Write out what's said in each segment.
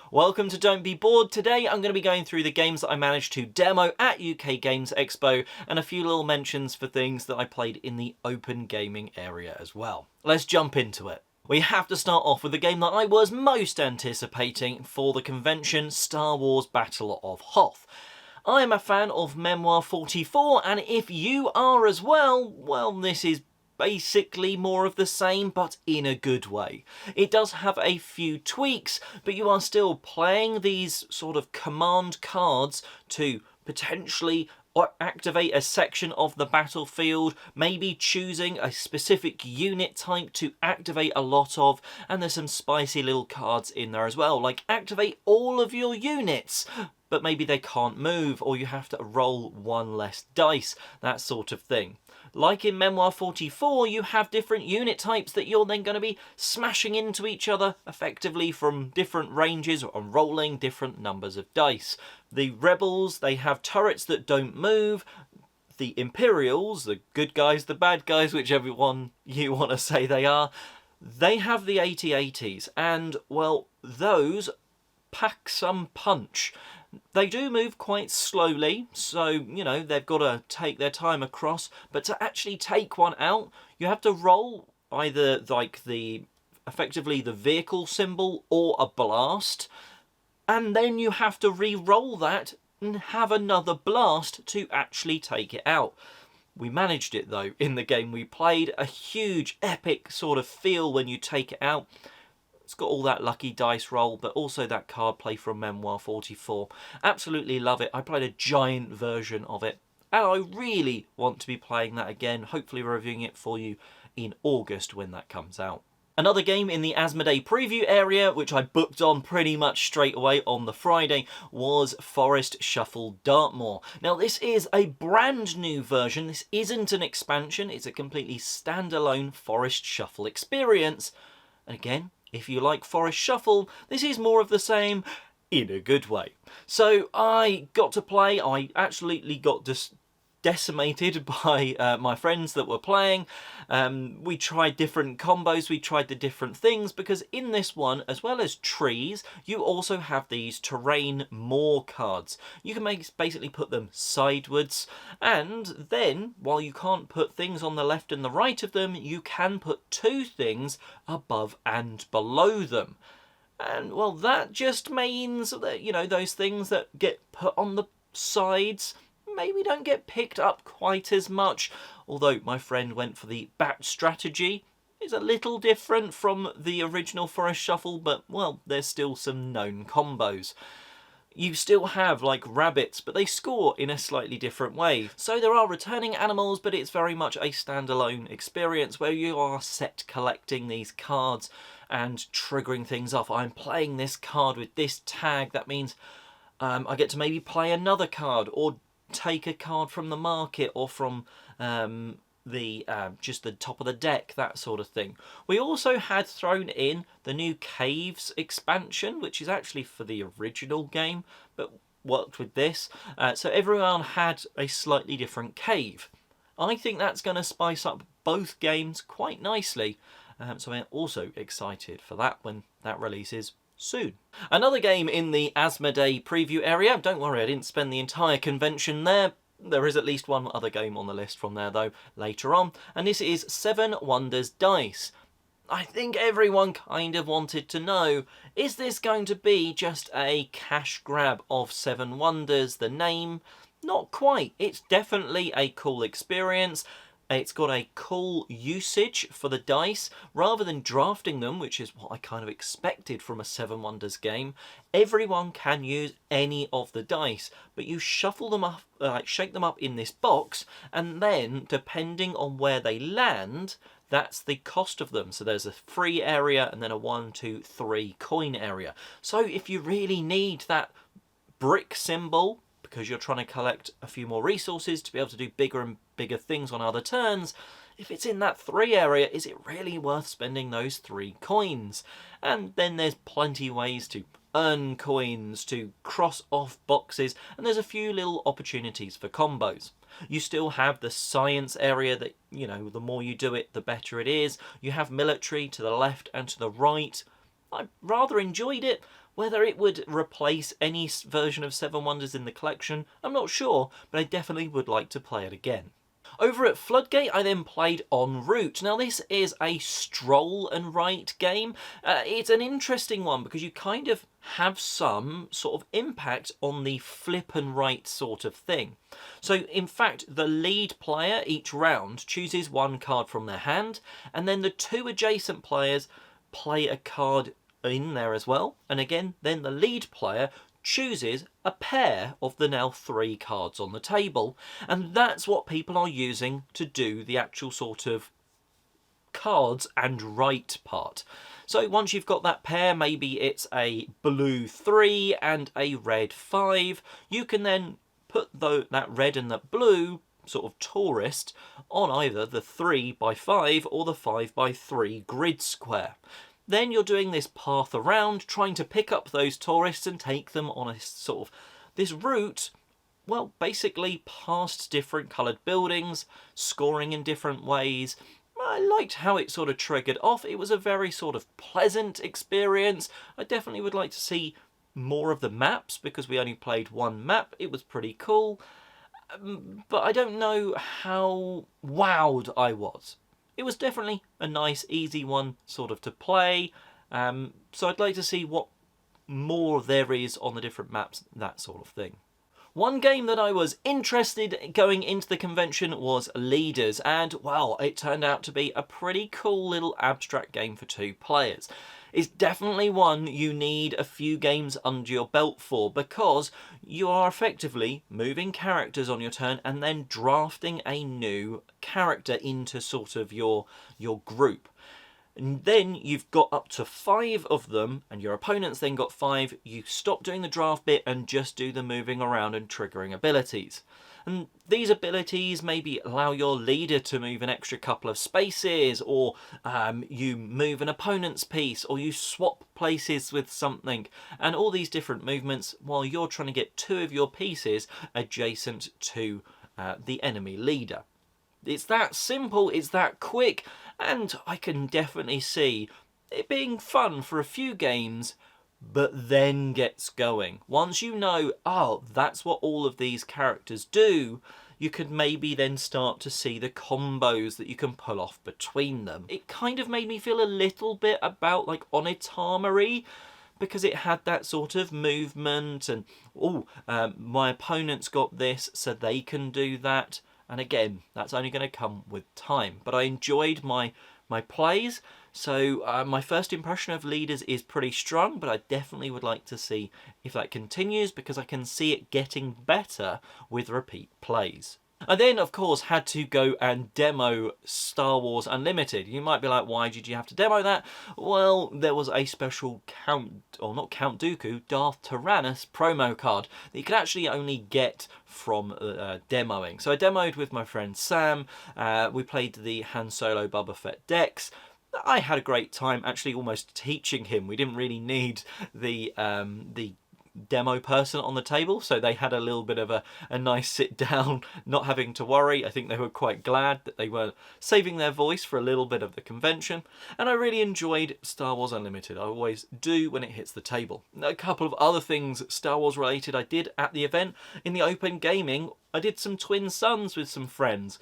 Welcome to Don't Be Bored. Today I'm going to be going through the games that I managed to demo at UK Games Expo and a few little mentions for things that I played in the open gaming area as well. Let's jump into it. We have to start off with the game that I was most anticipating for the convention, Star Wars Battle of Hoth. I am a fan of Memoir 44, and if you are as well, this is basically more of the same, but in a good way. It does have a few tweaks, but you are still playing these sort of command cards to potentially activate a section of the battlefield, maybe choosing a specific unit type to activate a lot of, and there's some spicy little cards in there as well, like activate all of your units, but maybe they can't move, or you have to roll one less dice, that sort of thing. Like in Memoir 44, you have different unit types that you're then going to be smashing into each other effectively from different ranges and rolling different numbers of dice. The rebels, they have turrets that don't move. The Imperials, the good guys, the bad guys, whichever one you want to say they are, they have the AT-ATs, and, well, those pack some punch. They do move quite slowly, so, you know, they've got to take their time across, but to actually take one out, you have to roll either, like, effectively the vehicle symbol or a blast, and then you have to re-roll that and have another blast to actually take it out. We managed it, though, in the game we played. A huge, epic sort of feel when you take it out. It's got all that lucky dice roll, but also that card play from Memoir 44. Absolutely love it. I played a giant version of it, and I really want to be playing that again, hopefully reviewing it for you in August when that comes out. Another game in the Asmodee preview area, which I booked on pretty much straight away on the Friday, was Forest Shuffle Dartmore. Now, this is a brand new version. This isn't an expansion. It's a completely standalone Forest Shuffle experience. And again, if you like Forest Shuffle, this is more of the same in a good way. So I got to play. I absolutely got decimated by my friends that were playing. We tried different combos, we tried the different things, because in this one, as well as trees, you also have these terrain moor cards. You can basically put them sideways, and then, while you can't put things on the left and the right of them, you can put two things above and below them. And, well, that just means that, you know, those things that get put on the sides maybe don't get picked up quite as much, although my friend went for the bat strategy. It's a little different from the original Forest Shuffle, but, well, there's still some known combos. You still have, like, rabbits, but they score in a slightly different way. So there are returning animals, but it's very much a standalone experience where you are set collecting these cards and triggering things off. I'm playing this card with this tag, that means I get to maybe play another card, or take a card from the market, or from just the top of the deck, that sort of thing. We also had thrown in the new Caves expansion, which is actually for the original game, but worked with this. So everyone had a slightly different cave. I think that's going to spice up both games quite nicely. So I'm also excited for that when that releases soon. Another game in the Asmodee preview area. Don't worry, I didn't spend the entire convention there. There is at least one other game on the list from there, though, later on. And this is Seven Wonders Dice. I think everyone kind of wanted to know, is this going to be just a cash grab of Seven Wonders, the name? Not quite. It's definitely a cool experience. It's got a cool usage for the dice. Rather than drafting them, which is what I kind of expected from a Seven Wonders game, everyone can use any of the dice, but you shuffle them up, shake them up in this box, and then, depending on where they land, that's the cost of them. So there's a free area and then a 1, 2, 3 coin area. So if you really need that brick symbol, because you're trying to collect a few more resources to be able to do bigger and bigger things on other turns, if it's in that 3 area, is it really worth spending those 3 coins? And then there's plenty ways to earn coins, to cross off boxes, and there's a few little opportunities for combos. You still have the science area that, you know, the more you do it, the better it is. You have military to the left and to the right. I rather enjoyed it. Whether it would replace any version of Seven Wonders in the collection, I'm not sure, but I definitely would like to play it again. Over at Floodgate, I then played En Route. Now, this is a stroll and write game. It's an interesting one because you kind of have some sort of impact on the flip and write sort of thing. So, in fact, the lead player each round chooses one card from their hand, and then the two adjacent players play a card in there as well. And again, then the lead player chooses a pair of the now 3 cards on the table, and that's what people are using to do the actual sort of cards and write part. So once you've got that pair, maybe it's a blue 3 and a red 5, you can then put that red and that blue sort of tourist on either the 3x5 or the 5x3 grid square. Then you're doing this path around, trying to pick up those tourists and take them on a sort of this route, well, basically past different coloured buildings, scoring in different ways. I liked how it sort of triggered off. It was a very sort of pleasant experience. I definitely would like to see more of the maps because we only played one map. It was pretty cool, but I don't know how wowed I was. It was definitely a nice, easy one sort of to play, so I'd like to see what more there is on the different maps, that sort of thing. One game that I was interested going into the convention was Leaders, and well, it turned out to be a pretty cool little abstract game for 2 players. It's definitely one you need a few games under your belt for, because you are effectively moving characters on your turn and then drafting a new character into sort of your group. And then you've got up to 5 of them, and your opponent's then got 5. You stop doing the draft bit and just do the moving around and triggering abilities. And these abilities maybe allow your leader to move an extra couple of spaces, or you move an opponent's piece, or you swap places with something, and all these different movements while you're trying to get 2 of your pieces adjacent to the enemy leader. It's that simple, it's that quick, and I can definitely see it being fun for a few games, but then gets going. Once you know, oh, that's what all of these characters do, you could maybe then start to see the combos that you can pull off between them. It kind of made me feel a little bit about like Onitamari, because it had that sort of movement and, my opponent's got this, so they can do that. And again, that's only going to come with time. But I enjoyed my plays, so my first impression of Leaders is pretty strong, but I definitely would like to see if that continues, because I can see it getting better with repeat plays. I then, of course, had to go and demo Star Wars Unlimited. You might be like, why did you have to demo that? Well, there was a special Count Dooku, Darth Tyrannus promo card that you could actually only get from demoing. So I demoed with my friend Sam. We played the Han Solo Boba Fett decks. I had a great time actually almost teaching him. We didn't really need the demo person on the table, so they had a little bit of a nice sit down, not having to worry. I think they were quite glad that they were saving their voice for a little bit of the convention, and I really enjoyed Star Wars Unlimited. I always do when it hits the table. A couple of other things Star Wars related I did at the event. In the open gaming, I did some Twin Suns with some friends.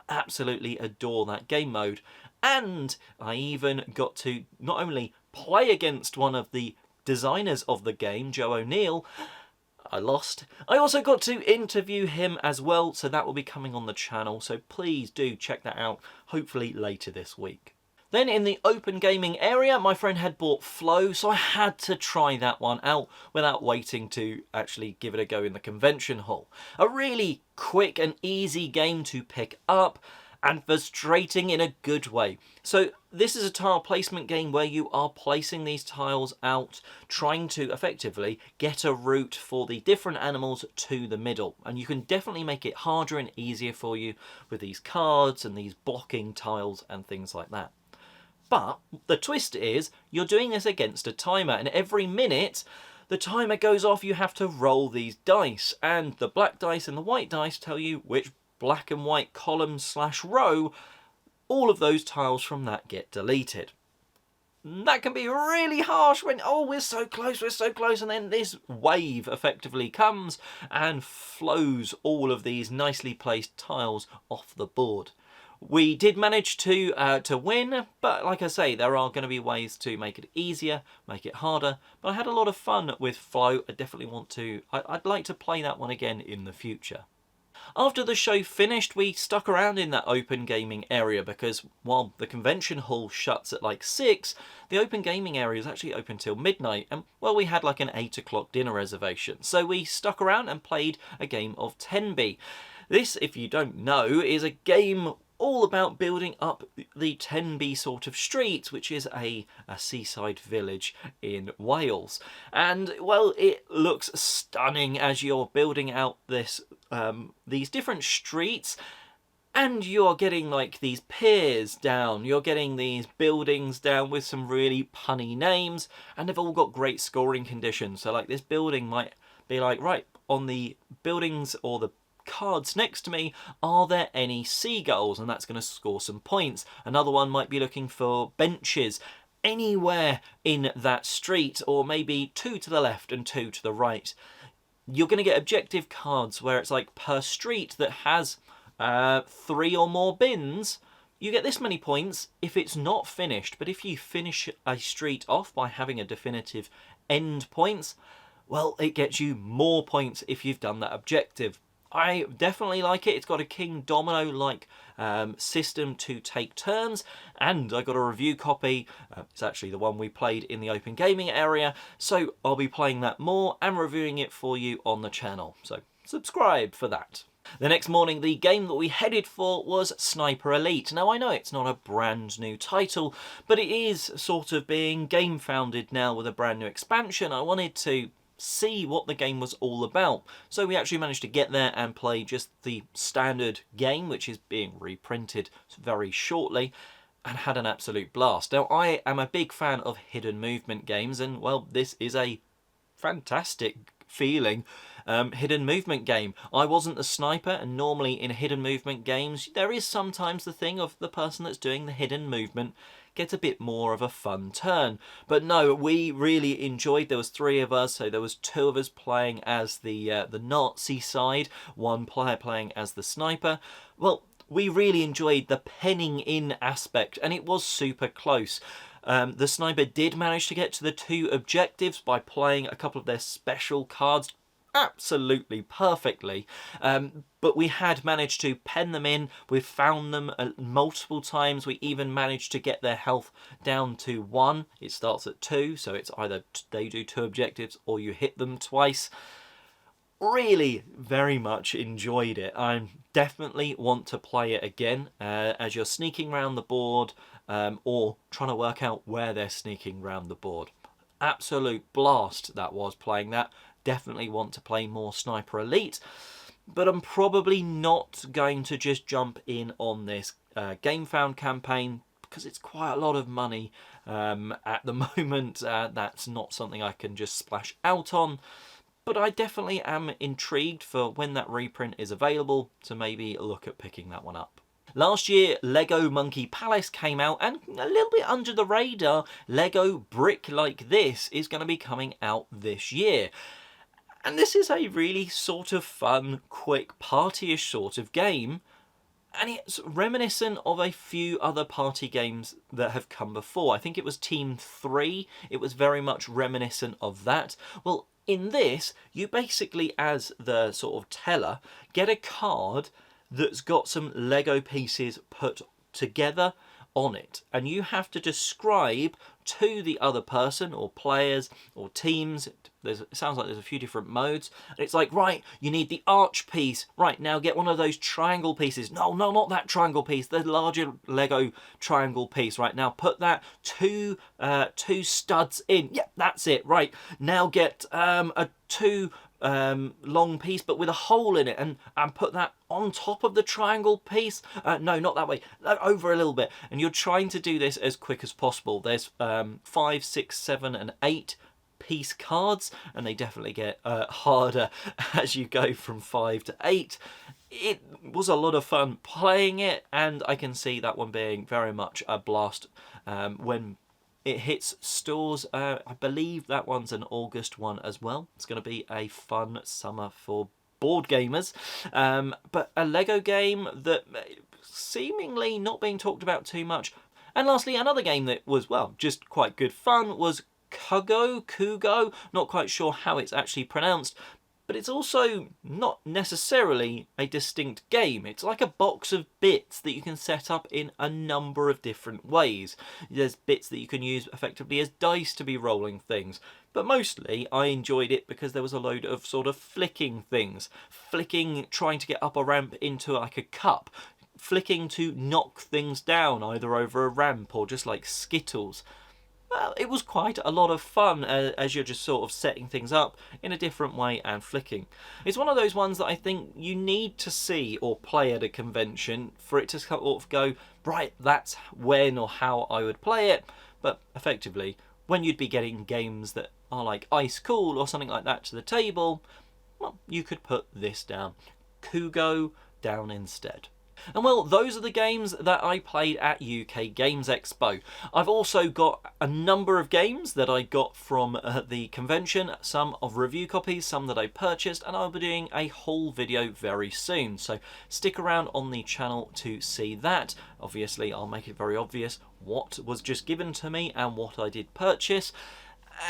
Absolutely adore that game mode, and I even got to not only play against one of the designers of the game, Joe O'Neill. I lost. I also got to interview him as well, so that will be coming on the channel, so please do check that out, hopefully later this week. Then in the open gaming area, my friend had bought Flow, so I had to try that one out without waiting to actually give it a go in the convention hall. A really quick and easy game to pick up, and frustrating in a good way. So this is a tile placement game where you are placing these tiles out, trying to effectively get a route for the different animals to the middle. And you can definitely make it harder and easier for you with these cards and these blocking tiles and things like that. But the twist is you're doing this against a timer, and every minute the timer goes off, you have to roll these dice, and the black dice and the white dice tell you which black and white column / row, all of those tiles from that get deleted. that can be really harsh when, oh, we're so close, and then this wave effectively comes and flows all of these nicely placed tiles off the board. We did manage to win, but like I say, there are going to be ways to make it easier, make it harder, but I had a lot of fun with Flow. I definitely want to, I'd like to play that one again in the future. After the show finished, we stuck around in that open gaming area because while the convention hall shuts at like 6, the open gaming area is actually open till midnight, and well, we had like an 8 o'clock dinner reservation. So we stuck around and played a game of 10B. This, if you don't know, is a game all about building up the Tenby sort of street, which is a seaside village in Wales. And well, it looks stunning as you're building out this these different streets, and you're getting like these piers down, you're getting these buildings down with some really punny names, and they've all got great scoring conditions. So like this building might be like, right, on the buildings or the cards next to me, are there any seagulls? And that's going to score some points. Another one might be looking for benches anywhere in that street, or maybe 2 to the left and 2 to the right. You're going to get objective cards where it's like per street that has 3 or more bins, you get this many points if it's not finished. But if you finish a street off by having a definitive end points, well, it gets you more points if you've done that objective. I definitely like it. It's got a King Domino-like system to take turns, and I got a review copy. It's actually the one we played in the open gaming area, so I'll be playing that more and reviewing it for you on the channel. So subscribe for that. The next morning, the game that we headed for was Sniper Elite. Now, I know it's not a brand new title, but it is sort of being game founded now with a brand new expansion. I wanted to see what the game was all about. So we actually managed to get there and play just the standard game, which is being reprinted very shortly, and had an absolute blast. Now, I am a big fan of hidden movement games, and well, this is a fantastic feeling hidden movement game. I wasn't the sniper, and normally in hidden movement games there is sometimes the thing of the person that's doing the hidden movement get a bit more of a fun turn. But no, we really enjoyed. There was 3 of us, so there was 2 of us playing as the Nazi side, 1 player playing as the sniper. Well, we really enjoyed the penning in aspect, and it was super close. The sniper did manage to get to the 2 objectives by playing a couple of their special cards absolutely perfectly, but we had managed to pen them in. We've found them multiple times. We even managed to get their health down to 1. It starts at 2, so it's either they do 2 objectives or you hit them twice. Really very much enjoyed it. I definitely want to play it again as you're sneaking around the board or trying to work out where they're sneaking around the board. Absolute blast that was playing that. Definitely want to play more Sniper Elite, but I'm probably not going to just jump in on this GameFound campaign because it's quite a lot of money at the moment. That's not something I can just splash out on, but I definitely am intrigued for when that reprint is available to maybe look at picking that one up. Last year, Lego Monkey Palace came out, and a little bit under the radar, Lego Brick Like This is going to be coming out this year. And this is a really sort of fun, quick, partyish sort of game. And it's reminiscent of a few other party games that have come before. I think it was Team 3. It was very much reminiscent of that. Well, in this, you basically, as the sort of teller, get a card that's got some Lego pieces put together on it, and you have to describe to the other person or players or teams, it sounds like there's a few different modes, and it's like, right, you need the arch piece, right, now get one of those triangle pieces, no, not that triangle piece, the larger Lego triangle piece, right, now put that two studs in, yep, that's it, right, now get a 2 long piece but with a hole in it, and put that on top of the triangle piece, no, not that way, over a little bit, and you're trying to do this as quick as possible. There's 5, 6, 7 and 8 piece cards, and they definitely get harder as you go from 5 to 8. It was a lot of fun playing it, and I can see that one being very much a blast when It hits stores, I believe that one's an August one as well. It's going to be a fun summer for board gamers. But a Lego game that seemingly not being talked about too much. And lastly, another game that was, well, just quite good fun was Cougo, not quite sure how it's actually pronounced, but it's also not necessarily a distinct game. It's like a box of bits that you can set up in a number of different ways. There's bits that you can use effectively as dice to be rolling things, but mostly I enjoyed it because there was a load of sort of flicking things. Flicking, trying to get up a ramp into like a cup. Flicking to knock things down, either over a ramp or just like Skittles. Well, it was quite a lot of fun as you're just sort of setting things up in a different way and flicking. It's one of those ones that I think you need to see or play at a convention for it to sort of go, right, that's when or how I would play it. But effectively, when you'd be getting games that are like Ice Cool or something like that to the table, well, you could put this down. Cougo down instead. And well, those are the games that I played at UK Games Expo. I've also got a number of games that I got from the convention, some of review copies, some that I purchased, and I'll be doing a whole video very soon. So stick around on the channel to see that. Obviously, I'll make it very obvious what was just given to me and what I did purchase.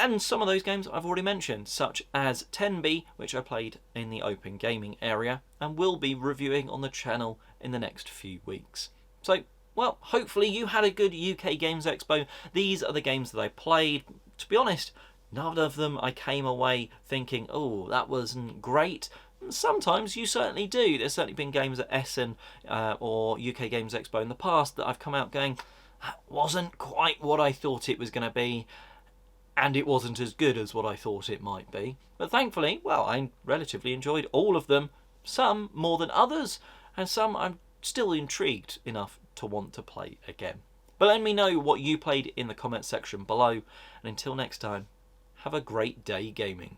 And some of those games I've already mentioned, such as 10B, which I played in the open gaming area and will be reviewing on the channel in the next few weeks. So, well, hopefully you had a good UK Games Expo. These are the games that I played. To be honest, none of them I came away thinking, oh, that wasn't great. Sometimes you certainly do. There's certainly been games at Essen or UK Games Expo in the past that I've come out going, that wasn't quite what I thought it was going to be. And it wasn't as good as what I thought it might be. But thankfully, well, I relatively enjoyed all of them, some more than others, and some I'm still intrigued enough to want to play again. But let me know what you played in the comments section below, and until next time, have a great day gaming.